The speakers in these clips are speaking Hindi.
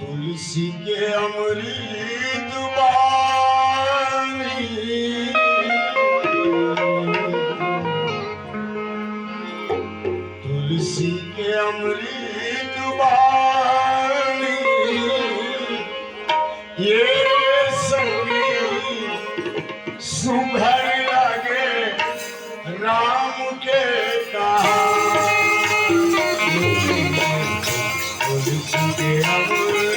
तुलसी के अमृत बानी, तुलसी के अमृत बानी, ये संगीत सुघर लगे राम के कहानी। तुलसी के अमृत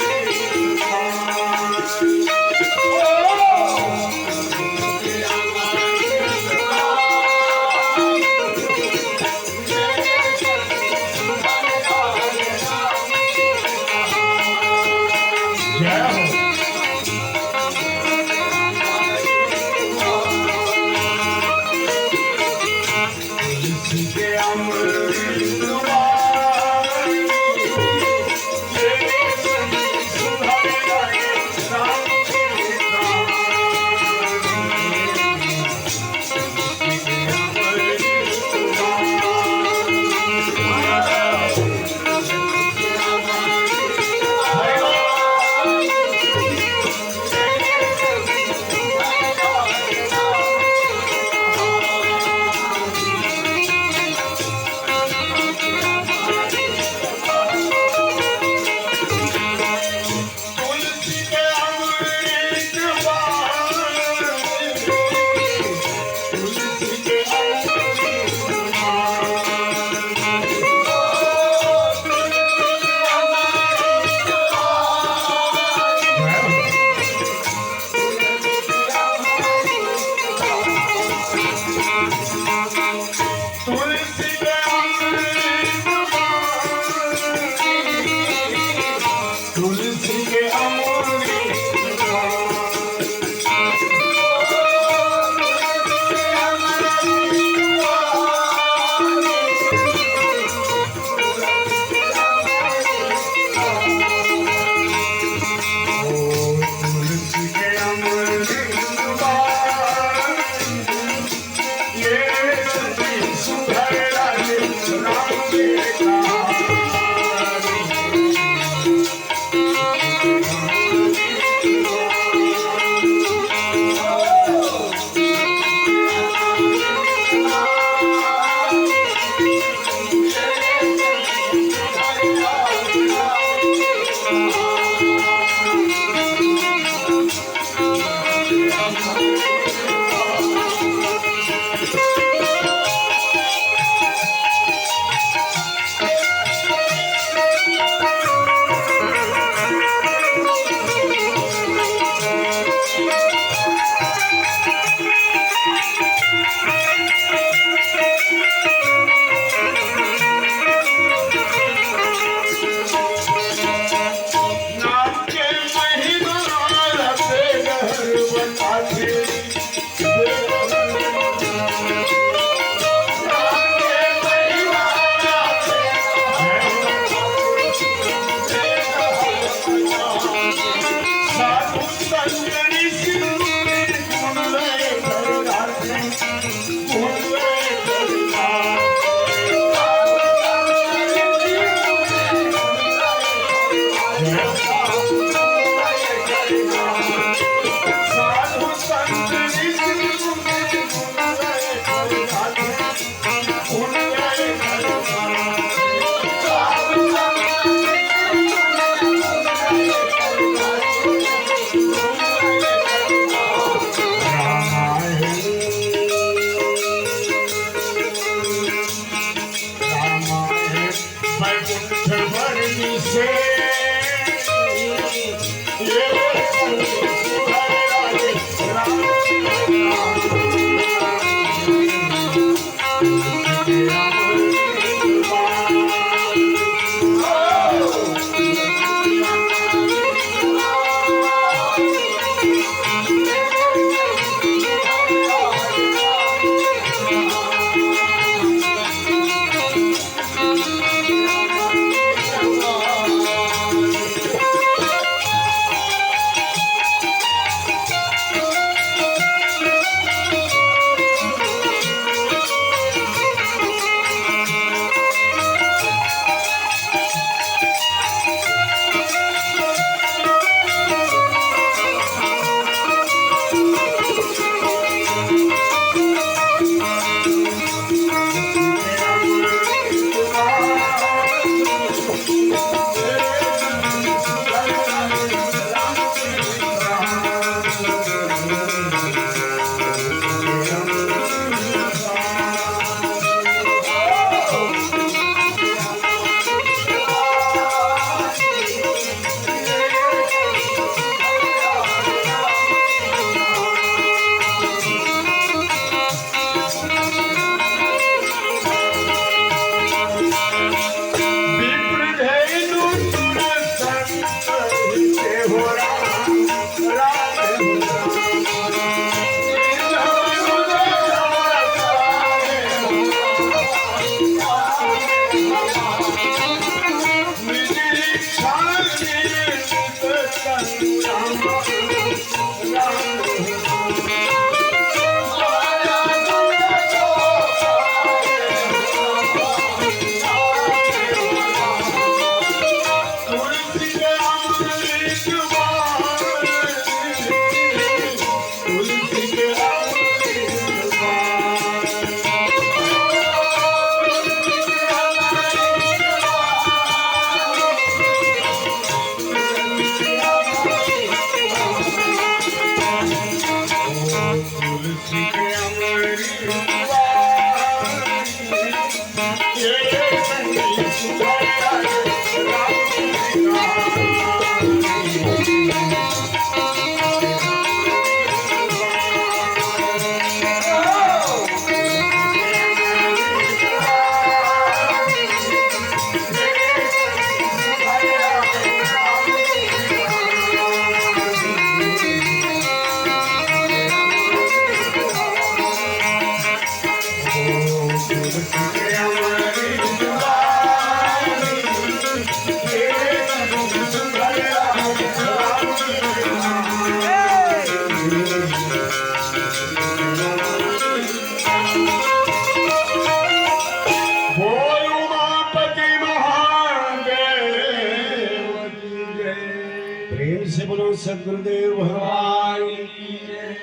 प्रेम से बोलो सदगुरुदेव भगवान की जय।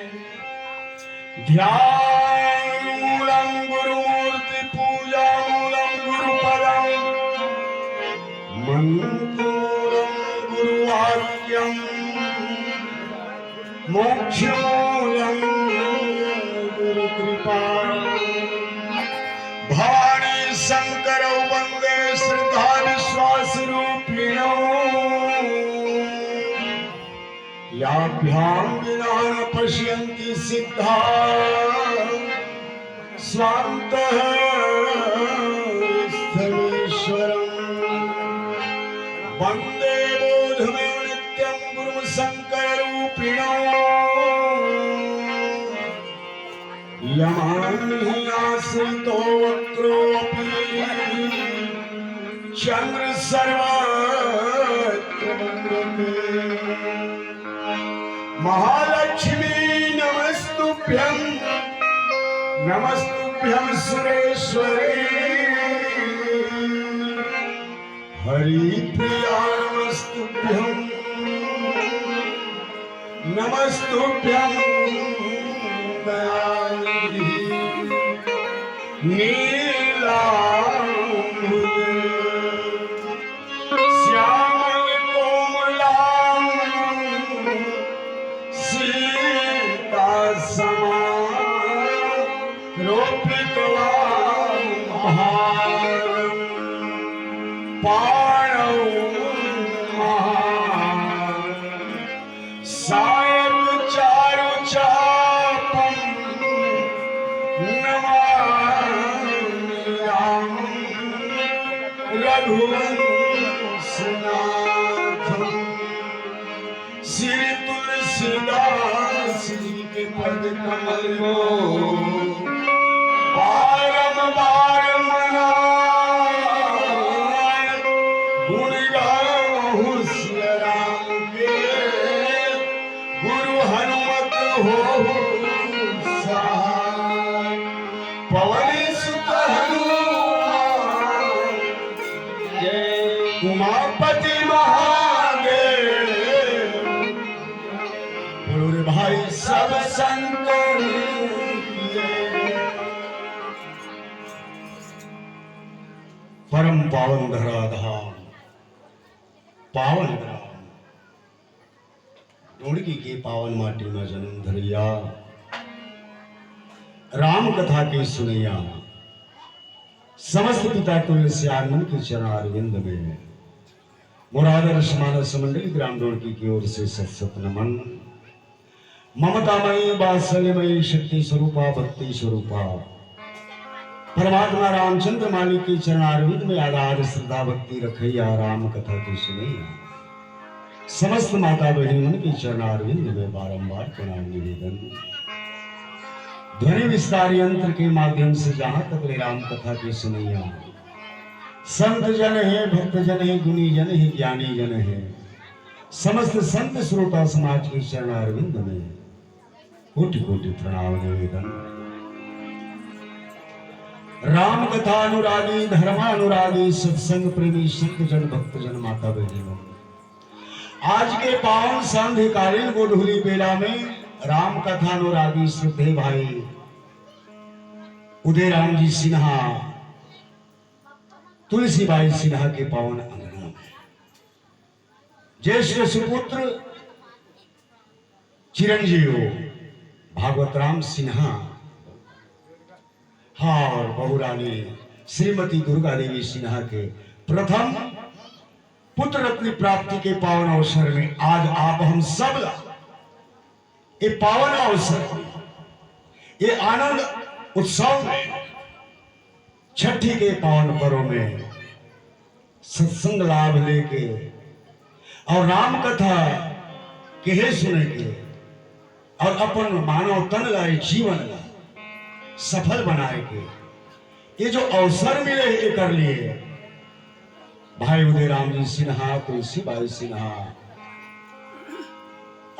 ध्यान मूलम गुरुमूर्ति पूजा मूलम गुरुपदम मंत्रोरम गुरुवाक्यम मोक्ष मूलम गुरुकृपा। भवानी शंकर वंदे श्रद्धा विश्वास रूपिणो याभ्यां विना न पश्यन्ति सिद्धा स्वान्तः स्थलेश्वरम्। वन्दे बोधमयो नित्यं गुरुं शङ्कररूपिणो यमानि आश्रितो वक्रोऽपि चन्द्र सर्वत्र वन्दते। महालक्ष्मी नमस्तुभ्यं नमस्तुभ्यं सुरेश्वरी हरिप्रिया नमस्तुभ्यं नमस्तुभ्यं दयानिधि नीलांबुदे श्यामल कोमलां सीता समा रोपितवां महारं पाणौ महारं सायक चारु चापं नमाम्यहं रघुवंशनाथं। श्री तुलसीदास जी के पद कमल को बारंबार मनाए गुण गाऊं सिय राम के गुरु हनुमत हो सहाय। पवन सुत हनुमान जय उमापति महादेव बोलो रे भाई सब संतों की जय। परम पावन धराधाम पावन ग्राम ढूंढकी के पावन माटी में जन्म धरिया राम कथा के सुनैया समस्त पिता तुलसी आनंद के चरण अरविंद में मुरादर्श मानस मंडली ग्राम ढूंढकी की ओर से सत नमन। ममतामयी वात्सल्यमयी शक्ति स्वरूपा भक्ति स्वरूपा परमात्मा रामचंद्र माली के चरणारविंद में आधार श्रद्धा भक्ति रखैया राम कथा की सुनैया समस्त माता बहनी मन के चरणारविंद में बारंबार प्रणाम निवेदन। ध्वनि विस्तार यंत्र के माध्यम से जहां तक ले राम कथा की सुनैया संत जन है भक्त जन है गुणी जन है ज्ञानी जन है समस्त संत श्रोता समाज के चरणारविंद में कोटि कोटि प्रणाम निवेदन। राम कथा अनुरागी धर्मानुरागी सत्संग प्रेमी संत जन भक्त जन माता बहनी आज के पावन सांध्यकालीन गोधूली बेला में राम कथा अनुरागी श्रद्धेय भाई उदयराम जी सिन्हा तुलसीबाई सिन्हा के पावन अंगना में ज्येष्ठ सुपुत्र चिरंजीव भागवत राम सिन्हा और बहुरानी श्रीमती दुर्गा देवी सिन्हा के प्रथम पुत्र रत्न प्राप्ति के पावन अवसर में आज आप हम सब ये पावन अवसर ये आनंद उत्सव में छठी के पावन पर्व में सत्संग लाभ लेके और राम कथा कहे सुने के और अपन मानव तन लाए जीवन सफल बनाए के ये जो अवसर मिले ये कर लिए भाई उदयराम जी सिन्हा तुलसीबाई सिन्हा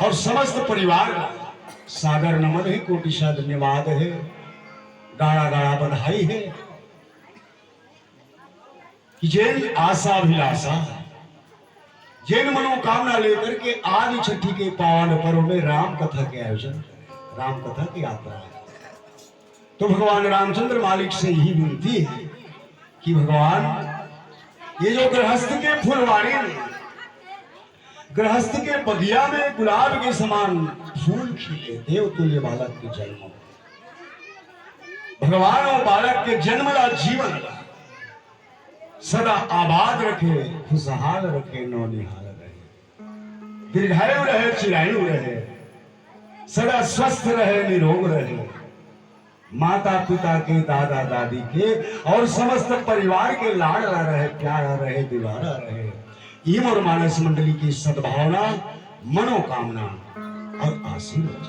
और समस्त परिवार सागर नमन है कोटिशा धन्यवाद है गाड़ा गाड़ा बधाई है कि जैन आशा अभिलाषा जिन मनोकामना लेकर के आज छठी के पावन पर्व में राम कथा के आयोजन, राम कथा की यात्रा है। तो भगवान रामचंद्र मालिक से यही विनती है कि भगवान, ये जो गृहस्थ के फुलवारी में, गृहस्थ के बगिया में गुलाब के समान फूल खिले, देवतुल्य बालक के जन्म, भगवान और बालक के जन्मला जीवन सदा आबाद रखे, खुशहाल रखे, नौनिहाल रहे, दीर्घायु रहे, चिरायु रहे, सदा स्वस्थ रहे, निरोग रहे, माता पिता के, दादा दादी के और समस्त परिवार के लाडला रहे, प्यारा रहे, दीवारा रहे। इम और मानस मंडली की सद्भावना, मनोकामना और आशीर्वाद।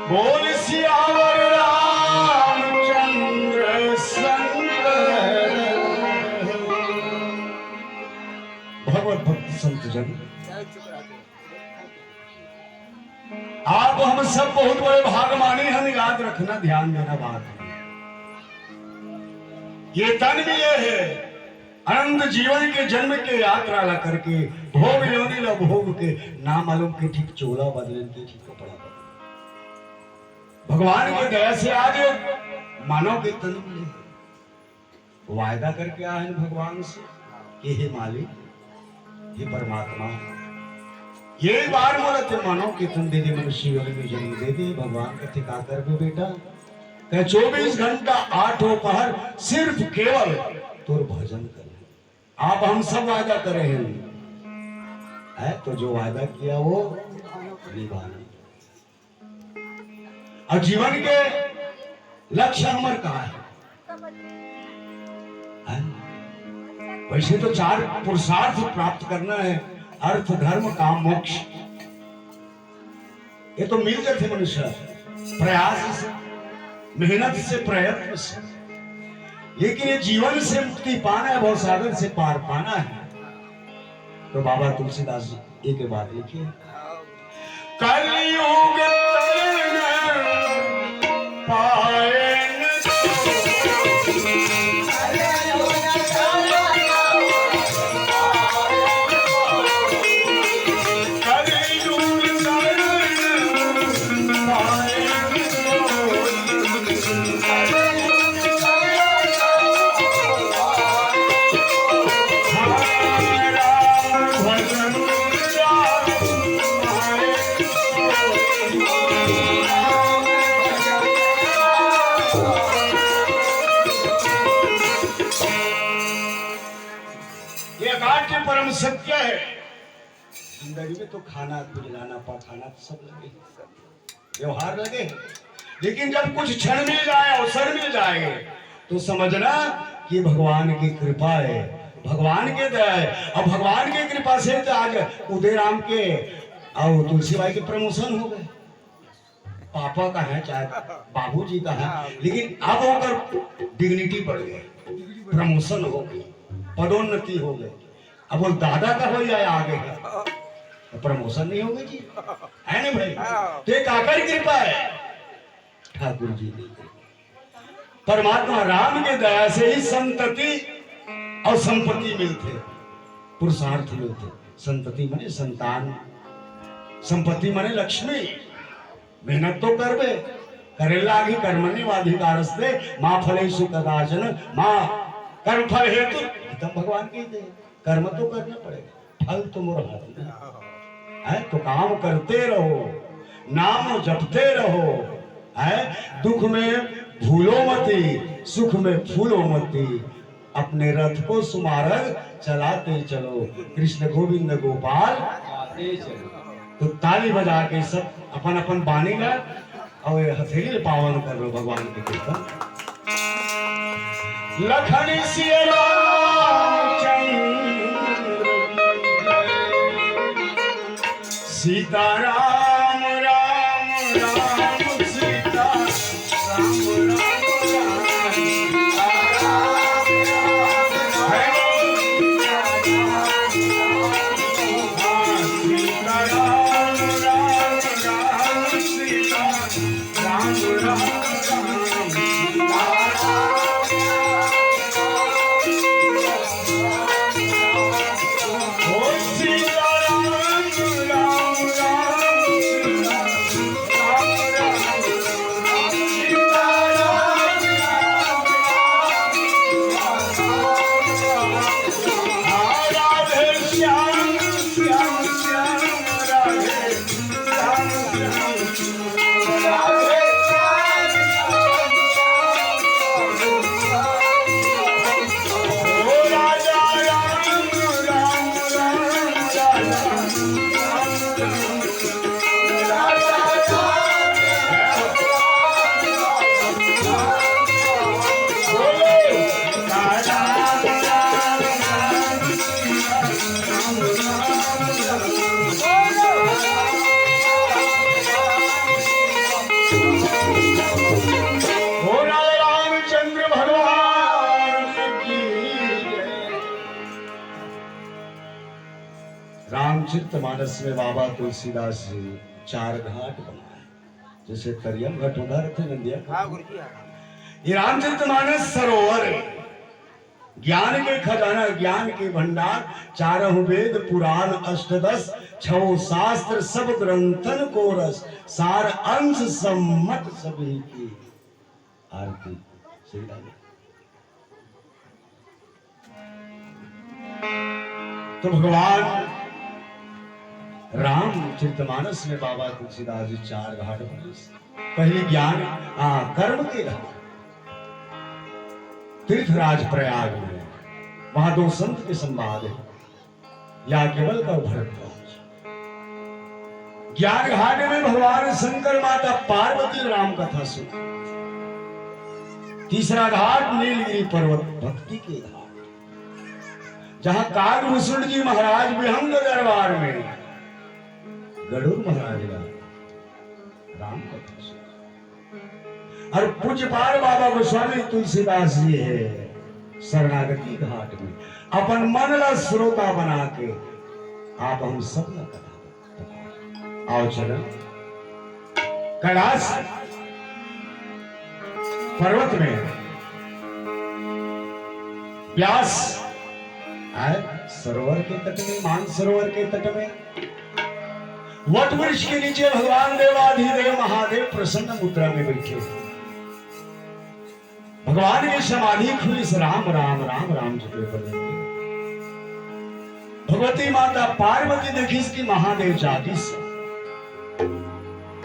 बोल सियावर रामचंद्र शंकर। भगवत भक्त संत जन, आप हम सब बहुत बड़े भागमानी हैं, याद रखना, ध्यान देना बात है। ये तन भी ये है अनंत जीवन के जन्म के यात्रा ला करके भोग योनि ला भोग के ना मालूम के ठीक चोला बदलन के ठीक कपड़ा बदल। भगवान की दया से आज मानव के तन मिले, वायदा करके आए हैं भगवान से कि हे मालिक, हे परमात्मा, ये बार बोलते मानव के तन दे दे, मनुष्य योनि में जन्म दे दे। भगवान का ठिका कर दे बेटा, कह 24 घंटा 8 पहर सिर्फ केवल तोर भजन कर। आप हम सब वायदा करे हैं, तो जो वायदा किया वो निभाना। और जीवन के लक्ष्य हमारे कहा है? वैसे तो 4 पुरुषार्थ प्राप्त करना है, अर्थ, धर्म, काम, मोक्ष। ये तो मिल जाते मनुष्य प्रयास से, मेहनत से, प्रयत्न से। लेकिन ये जीवन से मुक्ति पाना है, बहुत साधन से पार पाना है। तो बाबा तुलसीदास जी एक बात लिखिए, कलयुग पाए परम सत्य है। जिंदगी में तो खाना, पिलाना, पखाना तो सब लगे, व्यवहार लगे, लेकिन जब कुछ क्षण मिल जाए, अवसर मिल जाए, तो समझना कि भगवान की कृपा है, भगवान के दया है। और भगवान की कृपा से तो आज उदय राम के और तुलसीबाई के प्रमोशन हो गए। पापा का है, चाहे बाबूजी का है, लेकिन अब होकर डिग्निटी बढ़ गई, प्रमोशन हो गई, पदोन्नति हो गई। अब वो दादा का हो जाए आगे तो प्रमोशन नहीं होगी जी, है ना भाई? तो एक आकर कृपा है ठाकुर जी की, परमात्मा राम के दया से ही संतति और संपत्ति मिलते, पुरुषार्थ मिलते। संतति माने संतान, संपत्ति माने लक्ष्मी। मेहनत तो करबे, करेला आगे कर्मण्यवाधिकारस्ते मां फलेषु कदाचन मां कर्म फल हेतु, एकदम भगवान कहते हैं कर्म तो करना पड़ेगा, फल तो मोर हाथ में है। तो काम करते रहो, नाम जपते रहो, है दुख में भूलो मती, सुख में फूलो मती, अपने रथ को सुमारग चलाते चलो, कृष्ण गोविंद गोपाल गाते चलो। तो ताली बजा के सब अपन अपन बानी ला और हथेली पावन कर लो भगवान के कृपा। लखन सिया सीताराम राम राम सीताराम राम रामचरितमानस में बाबा तुलसीदास जी 4 घाट बनाए, जैसे करियम घाट उधर थे नंदिया। हाँ गुरुजी। ये रामचरितमानस सरोवर है, ज्ञान के खजाना, ज्ञान के भंडार, 4 वेद पुराण अष्टदश 6 शास्त्र सब ग्रंथन को रस, सार अंश सम्मत सभी की आरती। श्री राम। तो भगवान रामचरितमानस में बाबा तुलसीदास जी 4 घाट बने। पहले ज्ञान कर्म के घाट तीर्थराज प्रयाग में, वहां 2 संत के संवाद है, या केवल का भरद्वाज। ज्ञान घाट में भगवान शंकर माता पार्वती राम कथा सुना। तीसरा घाट नीलगिरी पर्वत भक्ति के घाट, जहां कागभूषण जी महाराज विहंग दरबार में गरुड़ महाराज राम कथा सुना। और पूज्यपाल बाबा गोस्वामी तुलसीदास जी है शरणागति घाट में, अपन मन ला श्रोता बना के आप हम सब ला कथा। आओ चलो कैलाश पर्वत में व्यास आए सरोवर के तट में, मान सरोवर के तट में वट वृक्ष के नीचे भगवान देवाधिदेव महादेव प्रसन्न मुद्रा में बैठे। भगवान की समाधि खुली से राम राम राम राम जपे बने। भगवती माता पार्वती देखी इसकी महादेव जाति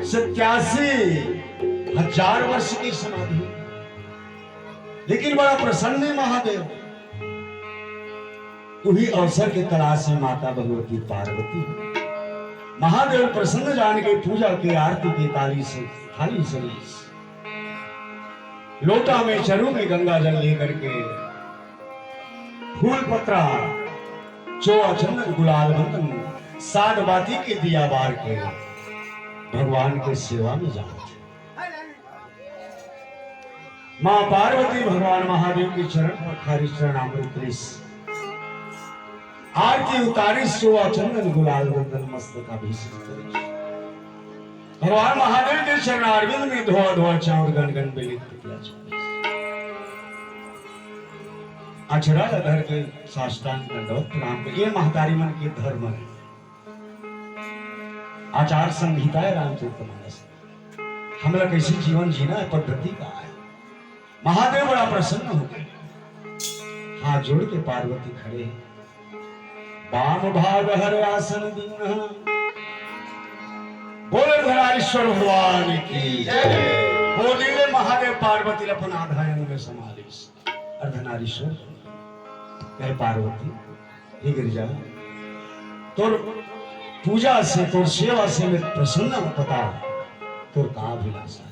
87,000 वर्ष की समाधि, लेकिन बड़ा प्रसन्न है महादेव। उही अवसर के तलाश में माता भगवती पार्वती, महादेव प्रसन्न जान के पूजा की आरती की ताली से थाली से लोटा में चरू में गंगा जल लेकर के फूल पत्रा चौआ चंदन गुलाल बंदन साध बाती के दिया बार के भगवान के सेवा में जाते। मां पार्वती भगवान महादेव के चरण पर खारी चरणामृत आरती उतारी, चौआ चंदन गुलाल बंदन मस्तक अभिषेक करे। भगवान महादेव के चरणारविंद में धोआ धोआ चाउर गन गन बेलित किया। अचरा धर के साष्टांग दंडवत प्रणाम कर। ये महतारी मन के धर्म है, आचार संहिता है रामचरितमानस। हमला कैसे जीवन जीना है पद्धति का है। महादेव बड़ा प्रसन्न हो गए, हाथ जोड़ के पार्वती खड़े हैं। वाम भाग हर आसन दीन, बोले धराईश्वर भगवान की जय। गोदी में महादेव पार्वती अपन आधायन में समाधि अर्धनारीश्वर कहे पार्वती हे गिरिजा, तोर पूजा से तोर सेवा से मैं प्रसन्न हूं। पता तोर का अभिलाषा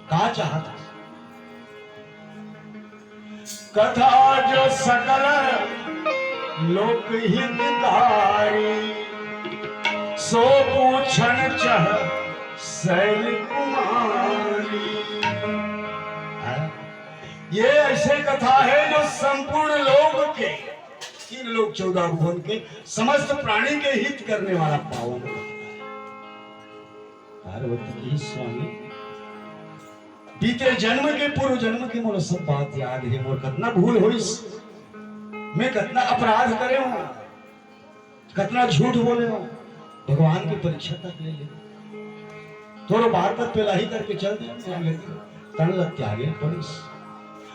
का चाहता। कथा जो सकल लोक हितकारी, सो पूछन चह शैल कुमारी। ये ऐसे कथा है जो संपूर्ण लोक के 3 लोक 14 भुवन के समस्त प्राणी के हित करने वाला पावन पार्वती की स्वामी। बीते जन्म के पूर्व जन्म के मोर सब बात याद है। मोर कितना भूल हुई, मैं कितना अपराध करे हूं, कितना झूठ बोले हूं। भगवान की परीक्षा तक ले ले, थोड़ा बार पर पेलाही करके चल दिया, लेकिन तन लग त्यागे पड़ीस।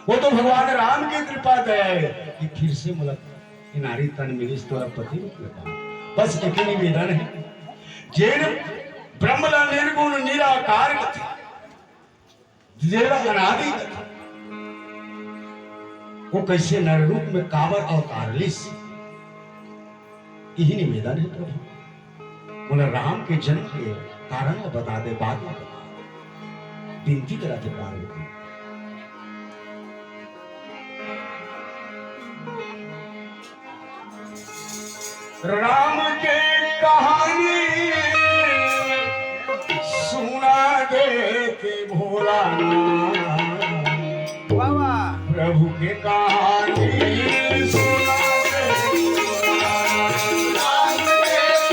वो तो भगवान राम की कृपा दया है कि फिर से मुलाकात नारी तन मिली तोरा पति बस एक निवेदन है। जेन ब्रह्मला निर्गुण निराकार कथा जेरा अनादि कथा, वो कैसे नर रूप में काबर अवतार लिस, यही निवेदन है प्रभु। उन्हें राम के जन्म के कारण बता दे, बाद में बता दे। विनती कराते पार्वती, राम के कहानी सुना देते भोला, प्रभु के कहानी सुना देते।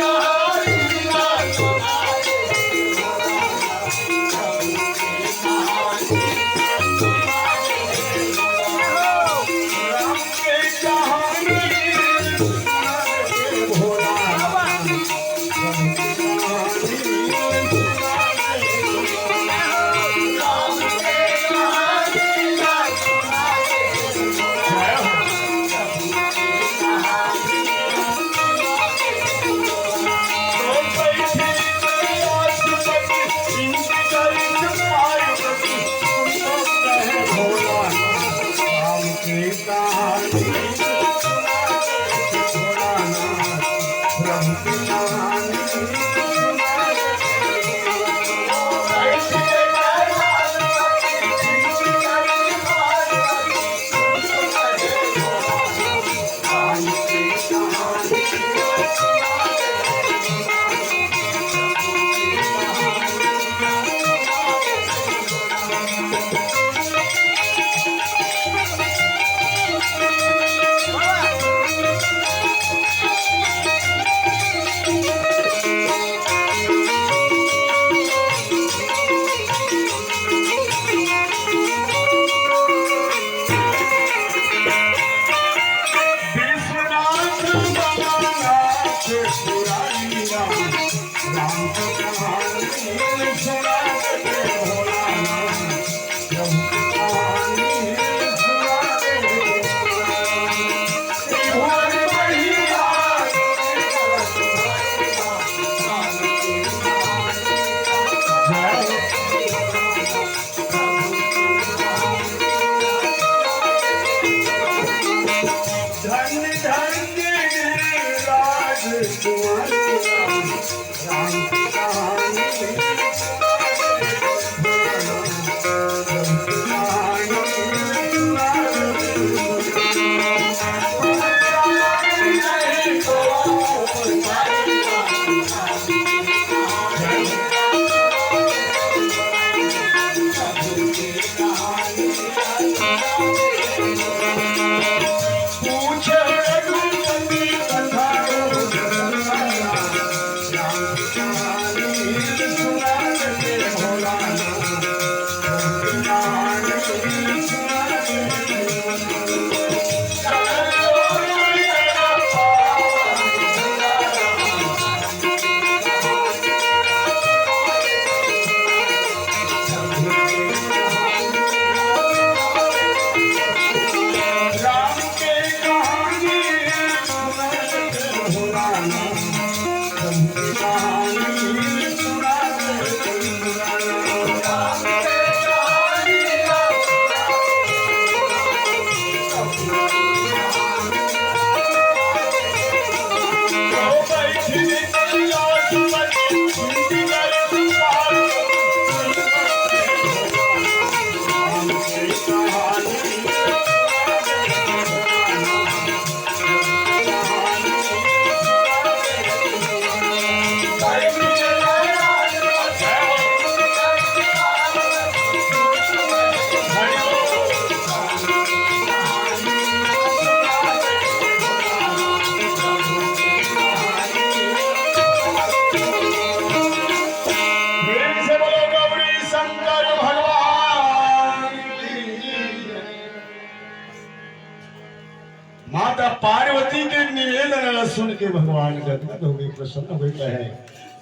माता पार्वती के निवेदन सुन के भगवान गदगद हो गए, प्रसन्न हुए, कहे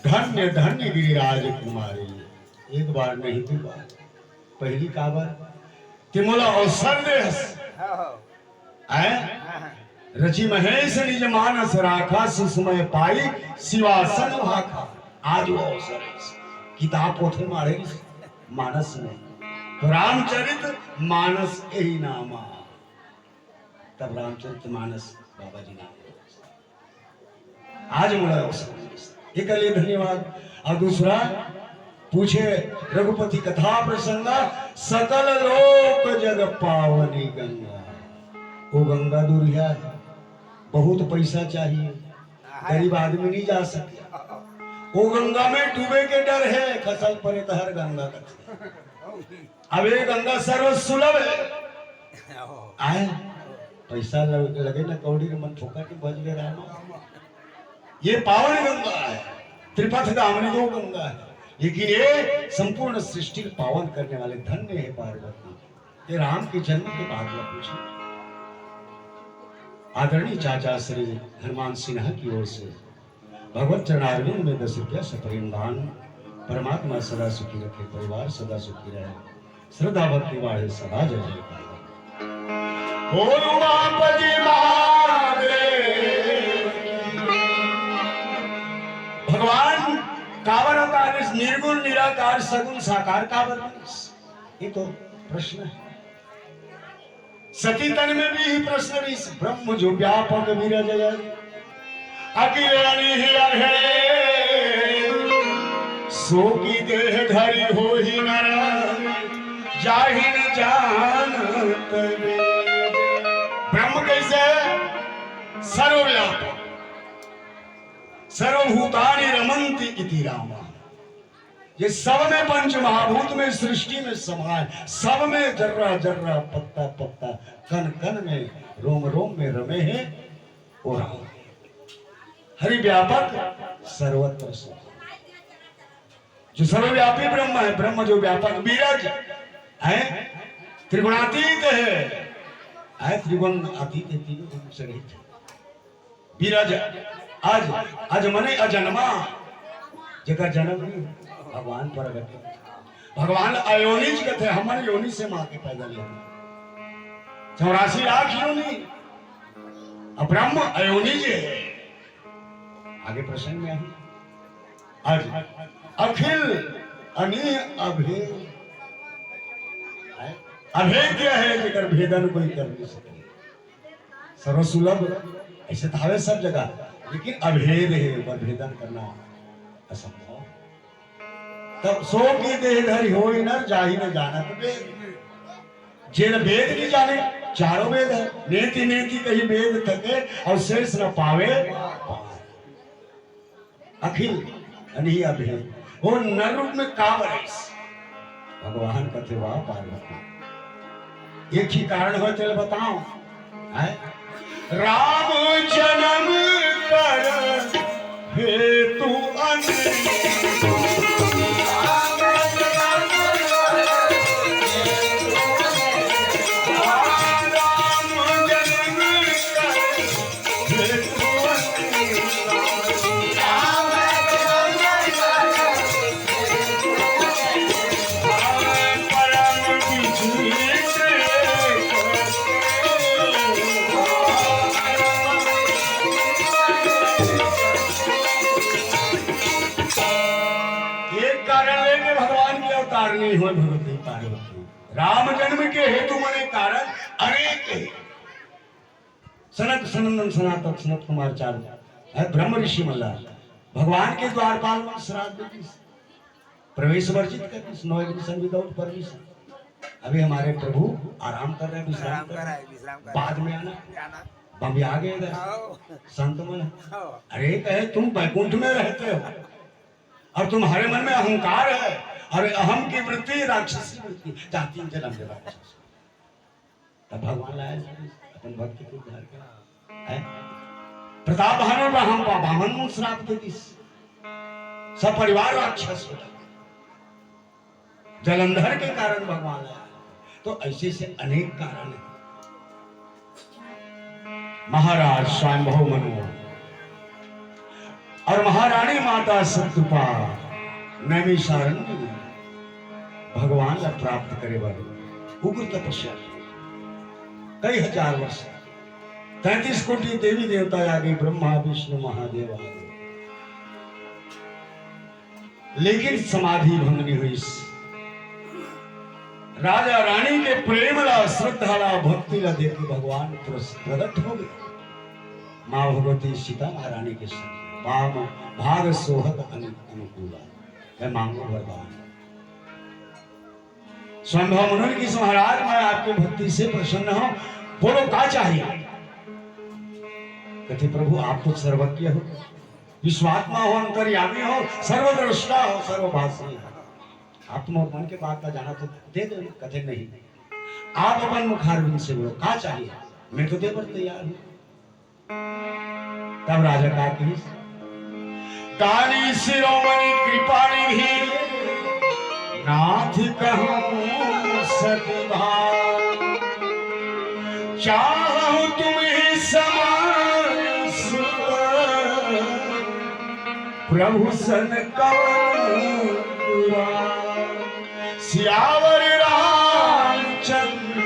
धन्य धन्य गिरिराज कुमारी। एक बार नहीं दो बार, पहली का बार तिमोला अवसर दे रचि महेश निज मानस राखा, सुसमय पाई शिवासन भाखा। आज वो अवसर किताब पोथे मारे मानस में, तो रामचरित मानस यही नामा, तब रामचरित मानस बाबा जी नाम। आज मुड़ा अवसर, एक लिए धन्यवाद। और दूसरा पूछे रघुपति कथा प्रसंग, सकल लोक जग पावनी गंगा। वो गंगा दुरिया है, बहुत पैसा चाहिए, गरीब आदमी नहीं जा सकता। वो गंगा में डूबे के डर है, खसल परे तो हर गंगा का। अब ये गंगा सर्व सुलभ है, आए पैसा लगे ना कौड़ी के मन ठोका के बज गए रामा। ये पावन गंगा है, त्रिपथ गामनी वो गंगा है, लेकिन ये संपूर्ण सृष्टि पावन करने वाले धन्य है पार्वती। ये राम के जन्म के बाद में पूछे आदरणीय चाचा श्री हनुमान सिन्हा की ओर से भगवत चरणारविंद में 10 रुपया सप्रेम दान। परमात्मा सदा सुखी रखे, परिवार सदा सुखी रहे, श्रद्धा भक्ति बाढ़े सदा जय जयकार। भगवान कावर अवतार, निर्गुण निराकार सगुण साकार कावर, ये तो प्रश्न है। सती तन में भी प्रश्न, ब्रह्म जो व्यापक विरज, अकिरानी ही अभेद सो की देह धरी हो ही नर जाहि न जानत वेद। ब्रह्म कैसे सर्वव्यापक सर्वभूतानि रमन्ति इति रामा। ये सब में पंच महाभूत में सृष्टि में समाय, सब में जर्रा जर्रा पत्ता पत्ता कन कन में रोम रोम में रमे हैं वो राम। हरि व्यापक सर्वत्र से जो सर्वव्यापी ब्रह्म है, ब्रह्म जो व्यापक विरज है, त्रिगुणातीत है त्रिगुण अतीत है, तीनों गुण से रहित विरज। आज आज मने अजन्मा जगह जन्म नहीं भगवान प्रगट। भगवान अयोनिज के थे, हमन योनि से मां के पैदा लिए 84 लाख योनि। अब ब्रह्म अयोनिज है। आगे प्रसंग में आई आज अखिल अनि अभेद। अभेद्य है जेकर भेदन कोई कर नहीं सके। सर्वसुलभ ऐसे थावे सब जगह, लेकिन अभेद है, पर भेदन करना असंभव। तब सो की देह धरि होई नर जाहि न जानत वेद। जेन वेद नहीं जाने, चारों वेद है, नेति नेति कही वेद थके और शेष न पावे। अखिल अनि अभेद वो नर रूप में कावरेस भगवान कथे वाह पार्वती। एक ही कारण हो चल बताओ है राम जन्म कर हेतु नहीं हो भगवती पार्वती। राम जन्म के हेतु मने कारण अनेक है। सनत सनंदन सनातन सनत कुमार चार्य है ब्रह्म ऋषि मल्लार भगवान के द्वारपाल में श्राद्ध प्रवेश वर्जित कर नो एग्जिशन विदाउट परमिशन। अभी हमारे प्रभु आराम कर रहे हैं, विश्राम कर रहे हैं, बाद में आना बम आ गए इधर संत मन। अरे कहे तुम बैकुंठ में रहते हो और तुम्हारे मन में अहंकार है, अरे अहम की वृत्ति राक्षसी वृत्ति चाहती है जन्म के राक्षस। तब भगवान लाए अपन भक्त को उद्धार किया है। प्रताप भानु हम बामन श्राप दे दिस सब परिवार राक्षस हो जलंधर के कारण भगवान लाया। तो ऐसे से अनेक कारण है। महाराज स्वयंभव मनु और महारानी माता सतरूपा नैमिषारण्य में भगवान का प्राप्त करे वाले उग्र तपस्या कई हजार वर्ष 33 कोटि देवी देवता आ गई, ब्रह्मा विष्णु महादेव आ गए, लेकिन समाधि भंग नहीं हुई। राजा रानी के प्रेम ला श्रद्धा ला भक्ति ला देख के भगवान प्रकट हो गए। मां भगवती सीता महारानी के संग वाम भाग सोहत अनुकूला मैं मांगो वरदान। स्वयंभव मुनि की महाराज मैं आपकी भक्ति से प्रसन्न हूं, बोलो क्या चाहिए। कहते प्रभु आप तो सर्वज्ञ हो, विश्वात्मा हो, अंतर्यामी हो, सर्वद्रष्टा हो, सर्वभाषी हो, आप तुम मन के बात का जाना तो दे दो। कहते नहीं, आप अपन मुखारविंद से बोलो क्या चाहिए, मैं तो देवर तैयार हूं। तब राजा का की काली शिरोमणि कृपाणी ही नाथ कहूं सतभाव, चाहूं तुम्हें समान सुत प्रभु सन कवन सियावर रामचंद्र।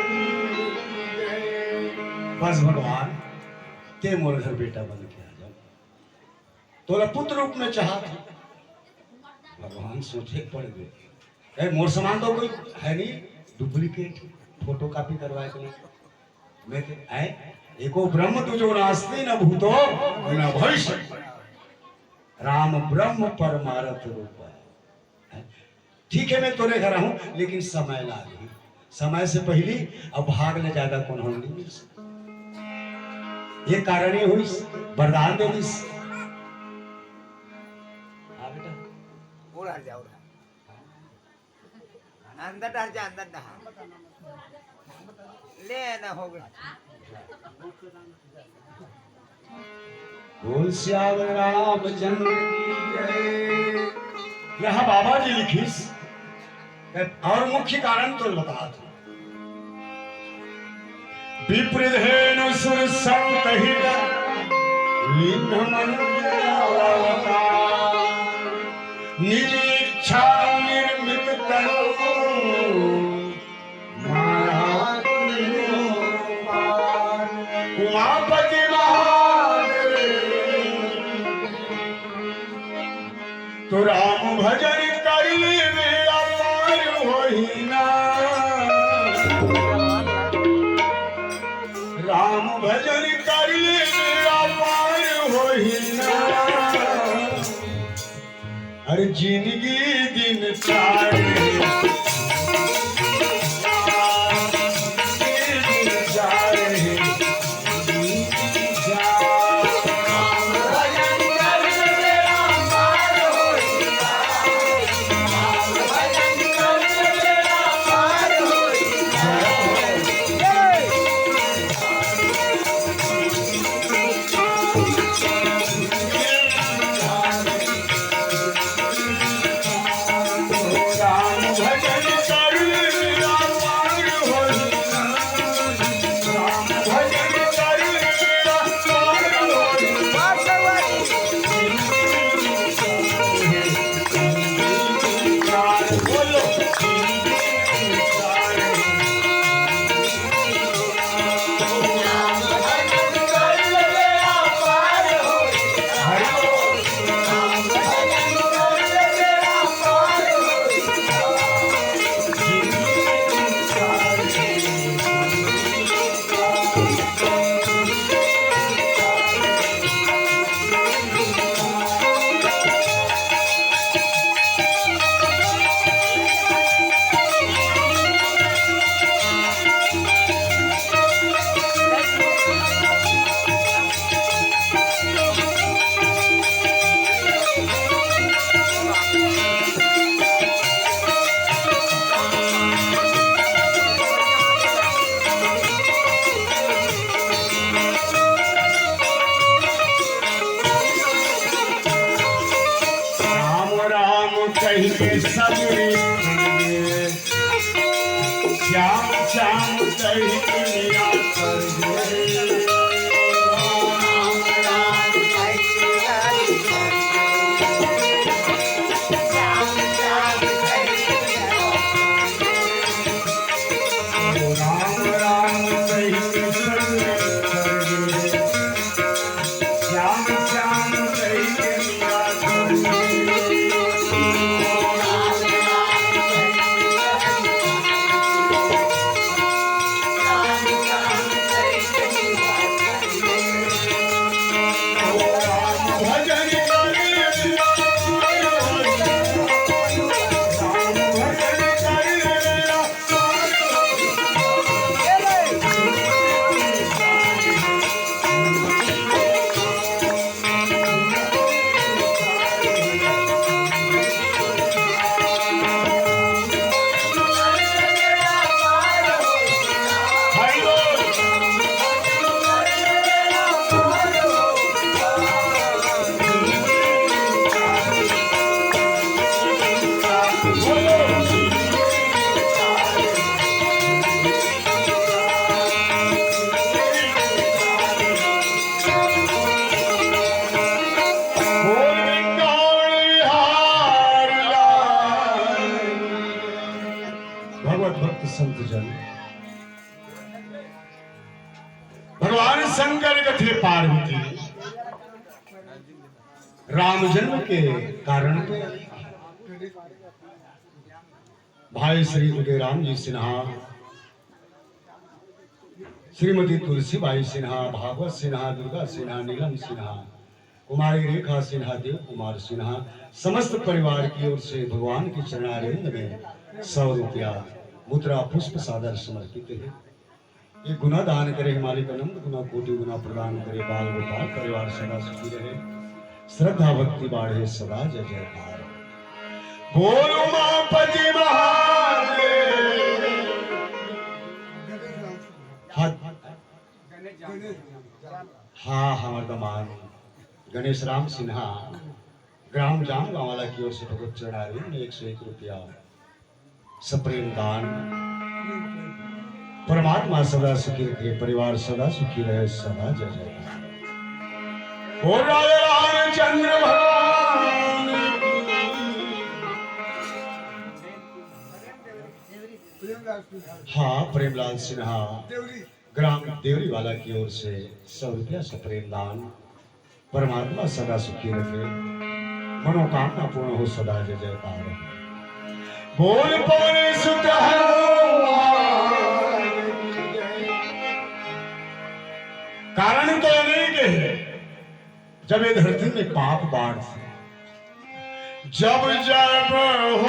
बस भगवान ते मोर घर बेटा बन के आ जाओ, तोरा पुत्र रूप में चाहा था। भगवान सोचे पड़ गए, मोर समान तो कोई है नहीं, डुप्लीकेट फोटो कॉपी करवाए के लिए मैं आए एको ब्रह्म तुझो नास्ति न भूतो न भविष्य। राम ब्रह्म परमारथ रूप है। ठीक है मैं तोरे घर हूं, लेकिन समय लागी, समय से पहले अब भाग ले ज्यादा कौन हो नहीं मिल सकता। ये कारण ही हुई, वरदान दे दी। हाँ बेटा बोल हट जाओ अंदर हट जा, अंदर ना ले ना हो गया। बोल श्याम रामचंद्र की जय। यहाँ बाबा जी लिखिस और मुख्य कारण तो बता दो। विप्रधेनु सुर संतहित लिंग मनुष्यावतार, निज इच्छा निर्मित तनु उमापति तो राम भजन कर ले मेरा पार होई ना। राम भजन कर ले मेरा पार होई ना। हर जिंदगी दिन चाहे श्याम श्याम कही दुनिया कर दे। राम राम संत जन भगवान शंकर कथे पार्वती राम जन्म के कारण पे भाई श्री उदय राम जी सिन्हा श्रीमती तुलसीबाई सिन्हा, भागवत सिन्हा, दुर्गा सिन्हा, नीलम सिन्हा, कुमारी रेखा सिन्हा, देव कुमार सिन्हा, समस्त परिवार की ओर से भगवान के चरणारविंद में 100 रुपया मुद्रा पुष्प सादर समर्पित है। ये गुना दान करे हिमालय अनंत गुना कोटि गुना प्रदान करे, बाल गोपाल परिवार सदा सुखी रहे, श्रद्धा भक्ति बाढ़े सदा जय जयकार। बोल उमापति महादेव। हाँ हमार दमान गणेश राम सिन्हा ग्राम जाम गांवाला की ओर से भगवत चरणारविंद में 101 रुपया सप्रेम दान। परमात्मा सदा सुखी रखे, परिवार सदा सुखी रहे, सदा जय जयकार। ओ राजा रामचंद्र भगवान। हाँ प्रेमलाल सिन्हा ग्राम देवरी वाला की ओर से 100 रुपया सप्रेम दान। परमात्मा सदा सुखी रखे, मनोकामना पूर्ण हो, सदा जय जयकार। बोल पवन सुत कारण तो नहीं के जब ये धरती में पाप बाढ़ से जब जब हो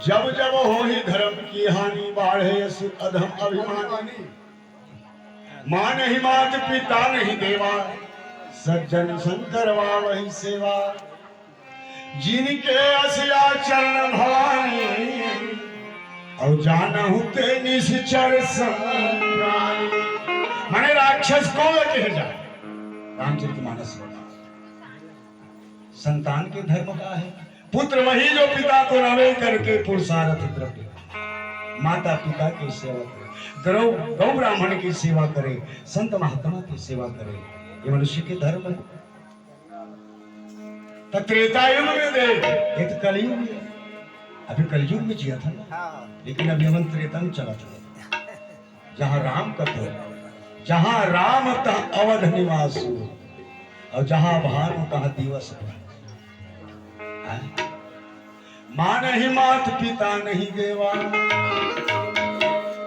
जब जब हो ही धर्म की हानि, बाढ़े असुर अधम अभिमानी, मां नहीं मात पिता नहीं देवा, सज्जन संतरवा वही सेवा, जिनके असया चरण भवानी, और जानहु ते निश्चर संप्राणी। माने राक्षस को लेके जाए रामचरितमानस संतान के धर्म का है, पुत्र वही जो पिता को रवे करके पुरुषार्थ द्रव्य, माता पिता की सेवा करे, गौ ब्राह्मण की सेवा करे, संत महात्मा की सेवा करे, ये मनुष्य के धर्म है। तो त्रेता युग में दे, ये तो कलयुग में, अभी कलयुग में जिया था ना, लेकिन अभी हम त्रेता में चला था, जहाँ राम कथो, जहाँ राम तहाँ अवध निवास, और जहाँ भानु तहाँ दिवस। मां नहीं मात पिता नहीं देवा,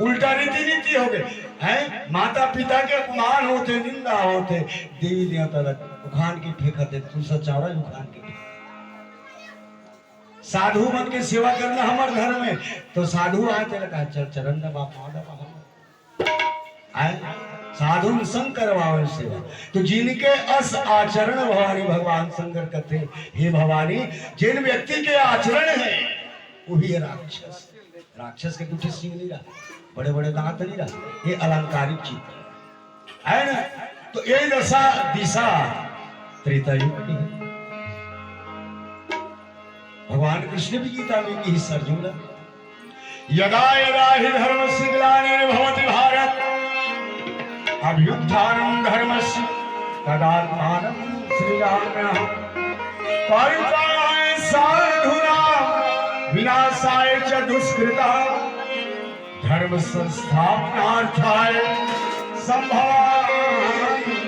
उल्टा रीति नीति हो गए हैं। माता पिता के अपमान होते, निंदा होते, देवी देवता उखान के फेंकते, तुलसा चावड़ा उखान के। साधु मन के सेवा करना हमारे धर्म में, तो साधु आते लगा चरण दबा साधु शंकर बावन सेवा। तो जिनके अस आचरण भवानी भगवान शंकर कहते, हे भवानी जिन व्यक्ति के आचरण है वही है राक्षस। राक्षस के कुछ सिंह नहीं रहा, बड़े बड़े दांत नहीं रहा, ये अलंकारिक चीज है ना। तो ये दिशा त्रेता युग की है। भगवान कृष्ण भी गीता में की हिस्सा अर्जुन, यदा यदा हि धर्मस्य ग्लानिर्भवति भारत अभ्युत्थानं धर्मस्य तदात्मानं सृजाम्यहम्। परित्राणाय साधूनां विनाशाय च दुष्कृतां धर्म संस्थापनार्थाय संभवामि।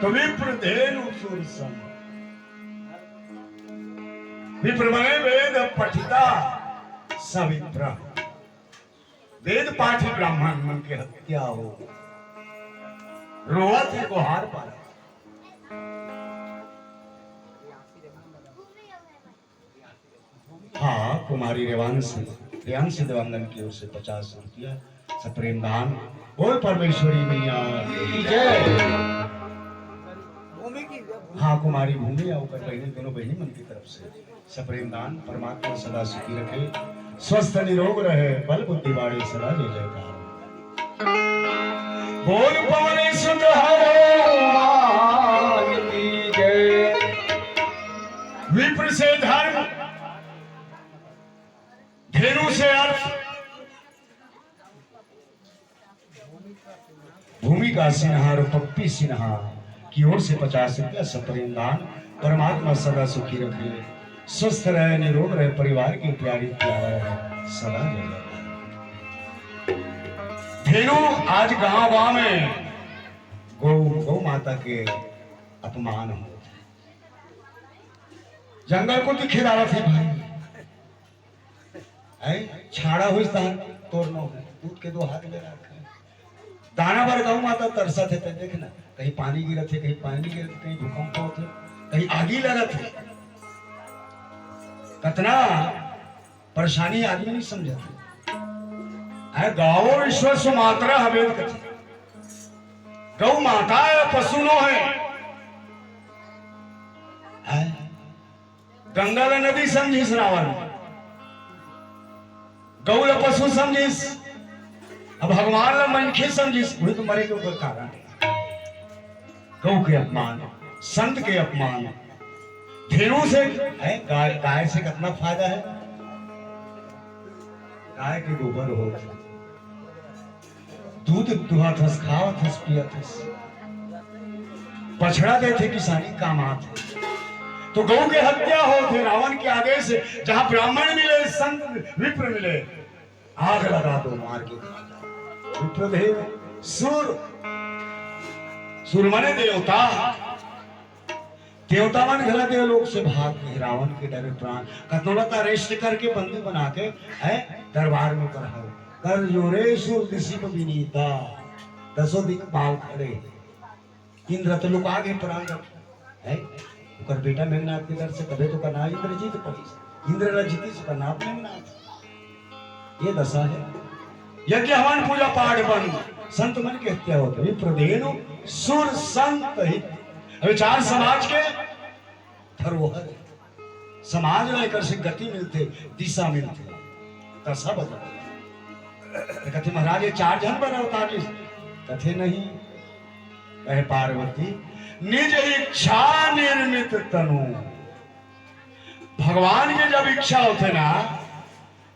तो विप्रधेनु सुरसम, विप्र मने वेद पठिता सविप्र, वेद पाठी ब्राह्मण मन की हत्या हो, रोवत है गुहार पार। हाँ कुमारी रेवांशी देवांगन की ओर से 50 रुपया सप्रेम दान। बोल परमेश्वरी मैया की जय। हाँ कुमारी भूमि या ऊपर बहनी दोनों बहनी मन की तरफ से सप्रेम दान परमात्मा सदा सुखी रखे, स्वस्थ निरोग रहे, बल बुद्धि बाड़े सदा जय जयकार। बोल पवन सुत हनुमान की जय। विप्र से धर्म, धेनु से अर्थ, भूमि का सिन्हा और पप्पी सिन्हा की ओर से 50 रुपया सप्रेम दान। परमात्मा सदा सुखी रखे, स्वस्थ रहे, निरोग रहे, परिवार की प्यारी प्यारा रहे, सदा जय जयकार। धेनु आज गांव में गौ माता के अपमान हो, जंगल को दिखे डाला थे भाई है, छाड़ा हुई तोड़ना हो, दूध के 2 हाथ में रखे दाना भर गौ माता तरसा थे। देखना कहीं पानी गिरत है, कहीं पानी गिरत है, कहीं भूकंप होते, कहीं आगी लगत है। कितना परेशानी आदमी नहीं समझते। गौ विश्व सुमात्रा हवेद कथे, गौ माता है, पशु नो है। गंगा ला नदी समझिस रावण, गौ ला पशु समझिस, अब भगवान ला मनखे समझिस, वही तो मरे के ऊपर कारण है। गौ के अपमान, संत के अपमान, धेनु से है, गाय से कितना फायदा है। गाय के गोबर हो, दूध दुहात हस, खावत हस, पियत हस, बछड़ा देते किसानी काम आते। तो गौ के हत्या होते रावण के आदेश से, जहां ब्राह्मण मिले, संत विप्र मिले, आग लगा दो, मार के खा दो। विप्रदेव सुर, सुर माने देवता, देवता मन घला देव लोग से भाग गए, रावण के डरे प्राण कतोलत अरेस्ट करके बंदी बना के है दरबार में पढ़ाओ। कर जोरे सुर दिशी को विनीता, 10 दिक्पाल खड़े, इंद्र तो लोग आगे प्राण है। उकर बेटा मेघनाथ के दर से कभी तो करना इंद्र जीत पड़ी, इंद्र ला जीती से करना आप मेघनाथ। ये दशा है। यज्ञ हवन पूजा पाठ बंद, संत मन की हत्या होती। विप्रदेनु सुर संत हित, विचार समाज के धरोहर, समाज लेकर से गति मिलते, दिशा मिलती, दशा बदल। कथे महाराज ये 4 जन बना उतार, कथे नहीं कहे पार्वती निज इच्छा निर्मित तनु। भगवान के जब इच्छा होते ना,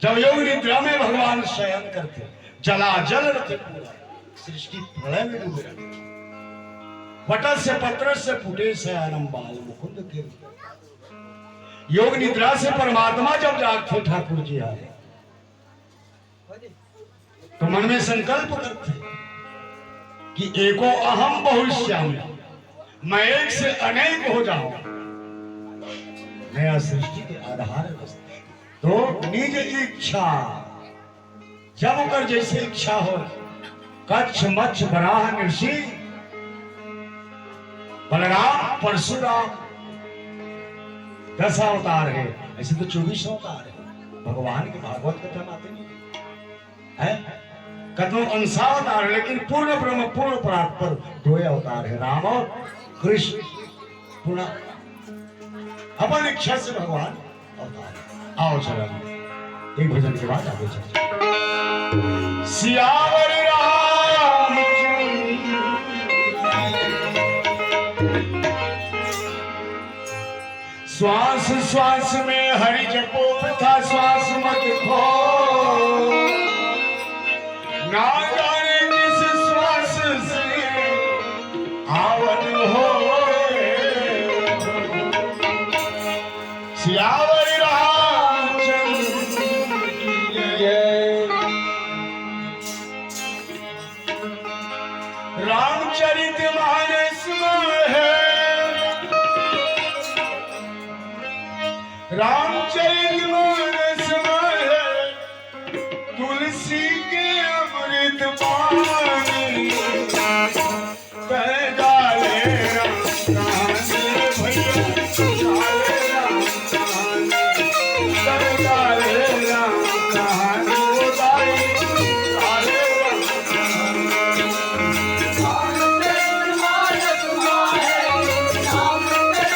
जब योग निद्रा में भगवान शयन करते, जला जल रहते, पूरा सृष्टि प्रलय में डूबे रहते। वटस से पत्र से फूटे से आनम बाल मुकुंद के, योग निद्रा से परमात्मा जब जागते ठाकुर जी आए, तो मन में संकल्प करते कि एको अहम बहुश्यामी, मैं एक से अनेक हो जाऊं, नया सृष्टि के आधार बसते। तो निज इच्छा, जब कर जैसे इच्छा हो, कच्छ मच्छ बराह ऋषि, बलराम परशुराम 10 अवतार है, ऐसे तो 24 अवतार है। भगवान के भागवत कथा में आते नहीं है, कथों अंशावतार, लेकिन पूर्ण ब्रह्म पूर्ण परात्पर 2 अवतार है, राम और कृष्ण। पूर्ण अपन इच्छा से भगवान अवतार। आओ चलो एक भजन के बाद आगे चलते। सियावर श्वास श्वास में हरि जपो तथा श्वास मत खो, ना जाने किस श्वास से आवन हो। सियावर रामचंद्र की जय। रामचरितमानस में है, रामचरितमानस में है, तुलसी के अमृत पानी, कह डाले राम कहानी भैया, डाले राम कहानी, कह डाले राम कहानी, वो डाले राम कहानी।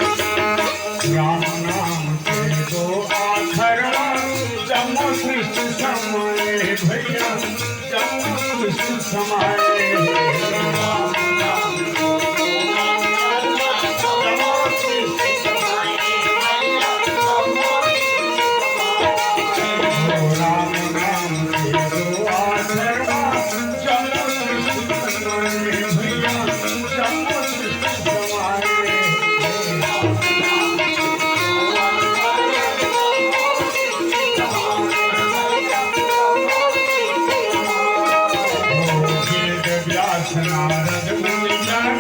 राम नाम के दो आखरवा जम्मू सृष्टि समाए भैया जम्मू सृष्टि समाए राम नाम के दो आखरवा जम्मू सृष्टि समाए भैया जम्मू सृष्टि समाए राम नाम के दो आखरवा जम्मू सृष्टि समाए भैया जम्मू सृष्टि समाए नारद मुनि जन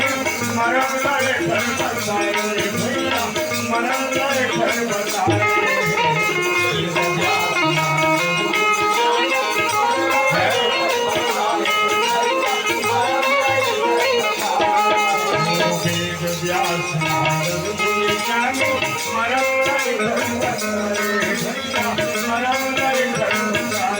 मरम लय कर बताए भैया मरम लय कर बताए वेद व्यास नारद मुनि जन मरम लय कर बताए भैया मरम लय कर बताए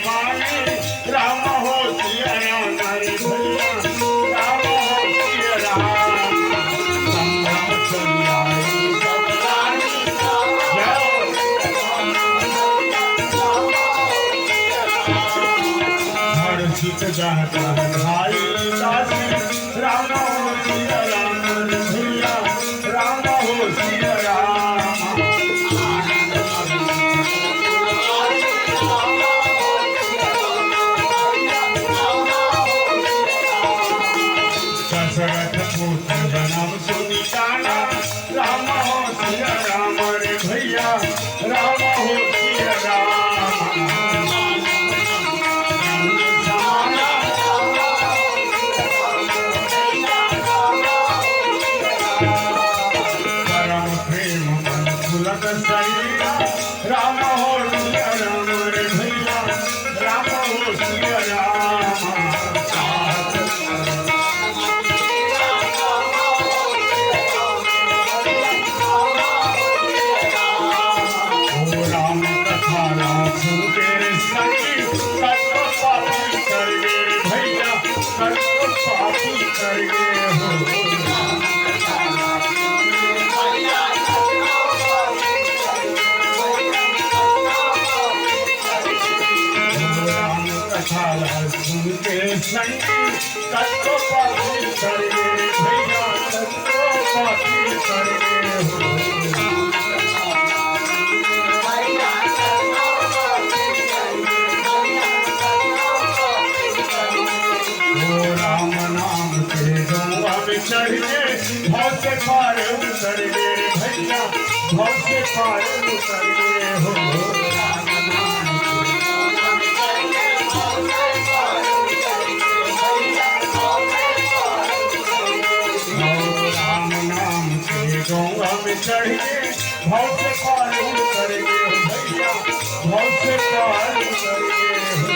राम हो सिया राम हरे भैया राम हो सिया राम संभ्रम चली आई सब रानी हर्षित जाता भाई दासी राम हो सिया राम हरे भैया राम हो सिया राम दशरथ पुत्र जनम सुनिताना राम हो सिया राम रे भैया राम हो सिया राम परम प्रेम मन फुलक शरीरा राम हो सिया राम रे भैया राम हो सिया राम सुनते संगी तत्व पापी करगे भैया तत्व पापी करगे हो राम नाम के गौआ में चढ़ के भाव से पार उतर गए भैया भाव से पार उतर गए हो गौआ में चढ़ के भाव से पार उतर गए हो भैया भाव से पार उतर गए हो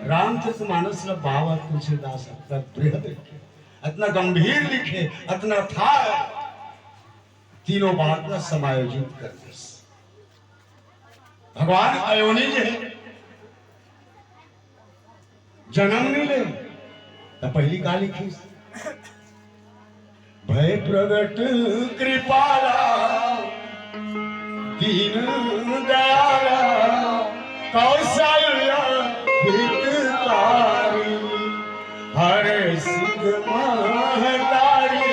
रामचरितमानस भाव तुलसीदास अपना बृहद लिखे, इतना गंभीर लिखे, इतना था तीनों बात का समायोजित करने से भगवान अयोनिज है, जन्म नहीं ले तो पहली का लिखी भय प्रगट कृपाला दीन दयाला कौशल्या हितकारी हर सिद्ध महतारी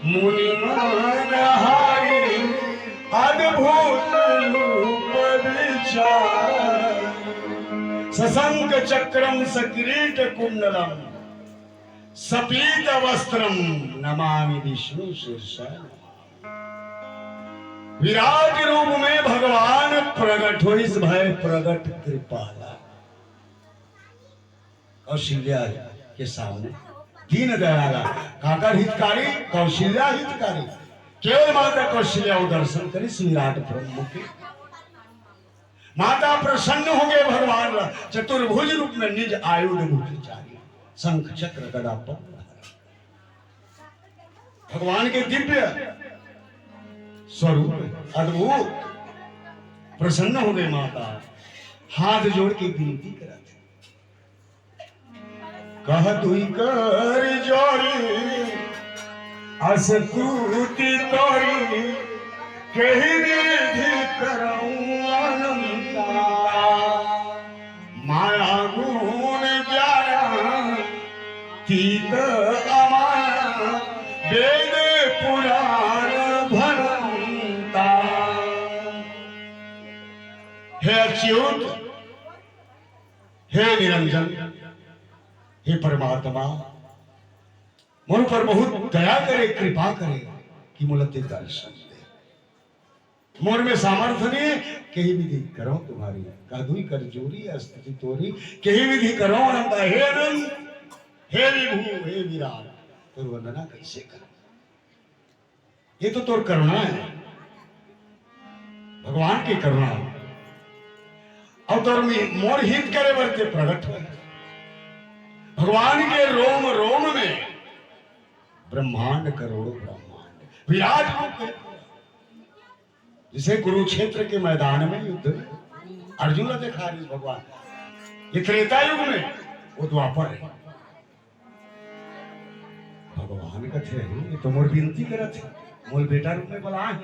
मुनि मनहारी अद्भुत रूप विचार सशंक चक्रम सकिरीट कुंडलम सपीत वस्त्रम नमामि विष्णु शीर्षम। विराट रूप में भगवान प्रगट हो, इस भय प्रगट कृपाला कौशल्या के सामने दीन दयाला काकर हितकारी कौशल्या हितकारी केवल माता कौशल्या दर्शन करी विराट ब्रह्म के माता प्रसन्न हो गए भगवान चतुर्भुज रूप में निज आयुध मुखचारी शंख चक्र गदा पद्म भगवान के दिव्य स्वरूप अद्भुत प्रसन्न हो गए माता हाथ जोड़ के विनती करते कह दुई कर जोड़ी असतुति तोरी कही विधि करऊं अनंता माया गुण ग्यारह तीत अमाया वेद पुराण भरंता। हे अच्युत, हे निरंजन, हे परमात्मा मुझ पर बहुत दया करे कृपा करे कि मुझे दर्शन दे। मोर में सामर्थ्य नहीं कही विधि करो तुम्हारी कादुई कर जोरी स्थिति तोरी कही विधि करो अनंत हे अनंत हे विभु हे विराट तोर वंदना कैसे कर ये तो तोर करुणा है भगवान की करुणा और तोर मोर हित करे बरते प्रकट हो भगवान के रोम रोम में ब्रह्मांड करोड़ों ब्रह्मांड विराट जिसे कुरुक्षेत्र के मैदान में युद्ध अर्जुन ने देखा भगवान ये त्रेता युग में वो द्वापर है भगवान का थे ये तो मोर विनती करत है मोर बेटा रूप में बोला है